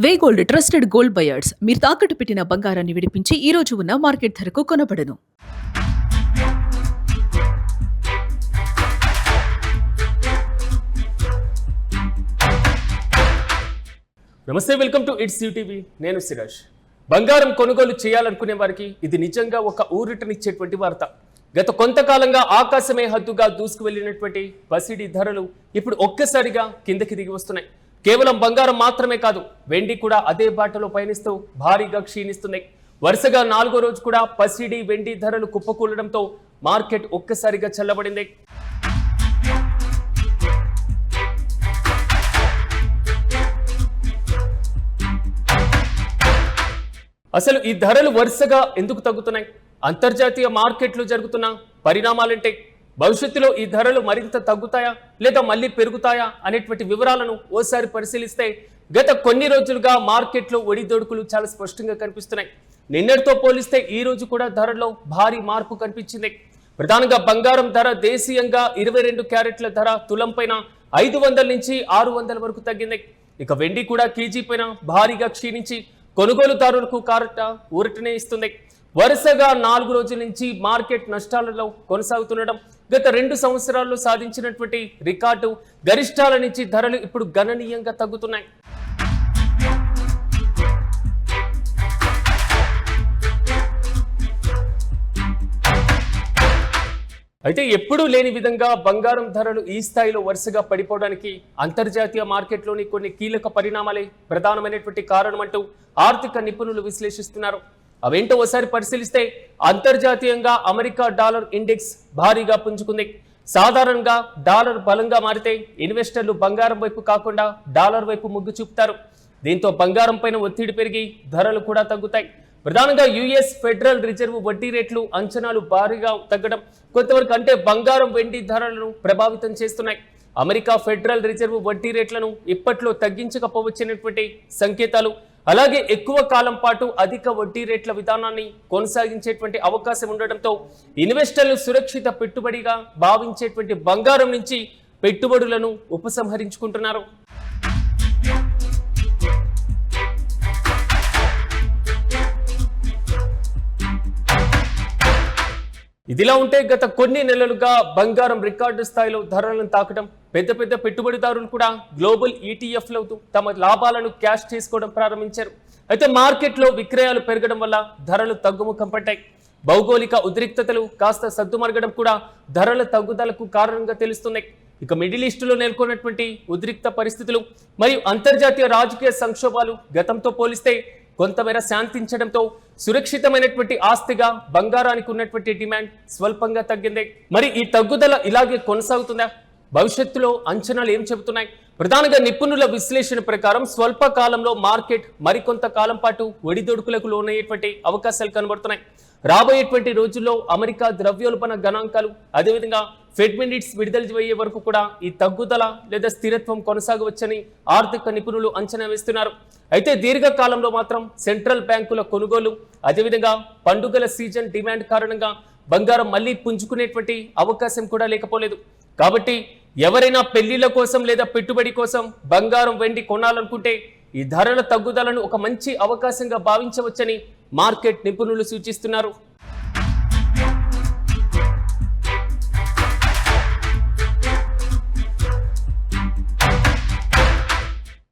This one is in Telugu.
వే గోల్డ్ ట్రస్టెడ్ గోల్డ్ బయర్స్ మీరు తాకట్టు పెట్టిన బంగారాన్ని విడిపించి ఈ రోజు ఉన్న మార్కెట్ ధరకు కొనబడను. నమస్తే, వెల్కమ్ టు ఇట్స్ టీవీ. నేను సిరాజ్. బంగారం కొనుగోలు చేయాలనుకునే వారికి ఇది నిజంగా ఒక ఊరటనిచ్చేటువంటి వార్త. గత కొంతకాలంగా ఆకాశమే హద్దుగా దూసుకు వెళ్ళినటువంటి పసిడి ధరలు ఇప్పుడు ఒక్కసారిగా కిందకి దిగి వస్తున్నాయి. కేవలం బంగారం మాత్రమే కాదు, వెండి కూడా అదే బాటలో పయనిస్తూ భారీగా క్షీణిస్తుంది. వరుసగా 4వ రోజు కూడా పసిడి వెండి ధరలు కుప్పకూలడంతో మార్కెట్ ఒక్కసారిగా చల్లబడింది. అసలు ఈ ధరలు వరుసగా ఎందుకు తగ్గుతున్నాయి? అంతర్జాతీయ మార్కెట్లు జరుగుతున్న పరిణామాలంటే భవిష్యత్తులో ఈ ధరలు మరింత తగ్గుతాయా లేదా మళ్ళీ పెరుగుతాయా అనేటువంటి వివరాలను ఓసారి పరిశీలిస్తే గత కొన్ని రోజులుగా మార్కెట్లో ఒడిదొడుకులు చాలా స్పష్టంగా కనిపిస్తున్నాయి. నిన్నటితో పోలిస్తే ఈ రోజు కూడా ధరలో భారీ మార్పు కనిపించింది. ప్రధానంగా బంగారం ధర దేశీయంగా 22 క్యారెట్ల ధర తులం పైన 500 నుంచి 600 వరకు తగ్గింది. ఇక వెండి కూడా కేజీ పైన భారీగా క్షీణించి కొనుగోలుదారులకు ఊరటనే ఇస్తుంది. వరుసగా 4 రోజుల నుంచి మార్కెట్ నష్టాలలో కొనసాగుతుండడం, గత 2 సంవత్సరాల్లో సాధించినటువంటి రికార్డు గరిష్టాల నుంచి ధరలు ఇప్పుడు గణనీయంగా తగ్గుతున్నాయి. అయితే ఎప్పుడూ లేని విధంగా బంగారం ధరలు ఈ స్థాయిలో వరుసగా పడిపోవడానికి అంతర్జాతీయ మార్కెట్లోని కొన్ని కీలక పరిణామాలే ప్రధానమైనటువంటి కారణం అంటూ ఆర్థిక నిపుణులు విశ్లేషిస్తున్నారు. అవేంటో ఒకసారి పరిశీలిస్తే అంతర్జాతీయంగా అమెరికా డాలర్ ఇండెక్స్ భారీగా పుంజుకుంది. సాధారణంగా డాలర్ బలంగా మారితే ఇన్వెస్టర్లు బంగారం వైపు కాకుండా డాలర్ వైపు మొగ్గు చూపుతారు. దీంతో బంగారం పైన ఒత్తిడి పెరిగి ధరలు కూడా తగ్గుతాయి. ప్రధానంగా యుఎస్ ఫెడరల్ రిజర్వ్ వడ్డీ రేట్లు అంచనాలు భారీగా తగ్గడం కొంతవరకు అంటే బంగారం వెండి ధరలను ప్రభావితం చేస్తున్నాయి. అమెరికా ఫెడరల్ రిజర్వ్ వడ్డీ రేట్లను ఇప్పట్లో తగ్గించకపోవచ్చినటువంటి సంకేతాలు, అలాగే ఎక్కువ కాలం పాటు అధిక వడ్డీ రేట్ల విధానాన్ని కొనసాగించేటువంటి అవకాశం ఉండడంతో ఇన్వెస్టర్లు సురక్షిత పెట్టుబడిగా భావించేటువంటి బంగారం నుంచి పెట్టుబడులను ఉపసంహరించుకుంటున్నారు. ఇదిలా ఉంటే గత కొన్ని నెలలుగా బంగారం రికార్డు స్థాయిలో ధరలను తాకడం, పెద్ద పెద్ద పెట్టుబడిదారులు కూడా గ్లోబల్ ఈటీఎఫ్లతో తమ లాభాలను క్యాష్ చేసుకోవడం ప్రారంభించారు. అయితే మార్కెట్లో విక్రయాలు పెరగడం వల్ల ధరలు తగ్గుముఖం పట్టాయి. భౌగోళిక ఉద్రిక్తతలు కాస్త సద్దుమరగడం కూడా ధరల తగ్గుదలకు కారణంగా తెలుస్తున్నాయి. ఇక మిడిల్ ఈస్టులో నెలకొన్నటువంటి ఉద్రిక్త పరిస్థితులు మరియు అంతర్జాతీయ రాజకీయ సంక్షోభాలు గతంతో పోలిస్తే కొంతమేర శాంతించడంతో సురక్షితమైనటువంటి ఆస్తిగా బంగారానికి ఉన్నటువంటి డిమాండ్ స్వల్పంగా తగ్గింది. మరి ఈ తగ్గుదల ఇలాగే కొనసాగుతుందా? భవిష్యత్తులో అంచనాలు ఏం చెబుతున్నాయి? ప్రధానంగా నిపుణుల విశ్లేషణ ప్రకారం స్వల్ప కాలంలో మార్కెట్ మరికొంత కాలం పాటు ఒడిదొడుకులకు లోనయ్యేటువంటి అవకాశాలు కనబడుతున్నాయి. రాబోయేటువంటి రోజుల్లో అమెరికా ద్రవ్యోల్బణ గణాంకాలు, అదేవిధంగా ఫెడ్ మినిట్స్ విడుదల అయ్యే వరకు కూడా ఈ తగ్గుదల లేదా స్థిరత్వం కొనసాగవచ్చని ఆర్థిక నిపుణులు అంచనా వేస్తున్నారు. అయితే దీర్ఘకాలంలో మాత్రం సెంట్రల్ బ్యాంకుల కొనుగోలు, అదేవిధంగా పండుగల సీజన్ డిమాండ్ కారణంగా బంగారం మళ్లీ పుంజుకునేటువంటి అవకాశం కూడా లేకపోలేదు. కాబట్టి ఎవరైనా పెళ్లిళ్ల కోసం లేదా పెట్టుబడి కోసం బంగారం వెండి కొనాలనుకుంటే ఈ ధరల తగ్గుదలను ఒక మంచి అవకాశంగా భావించవచ్చని మార్కెట్ నిపుణులు సూచిస్తున్నారు.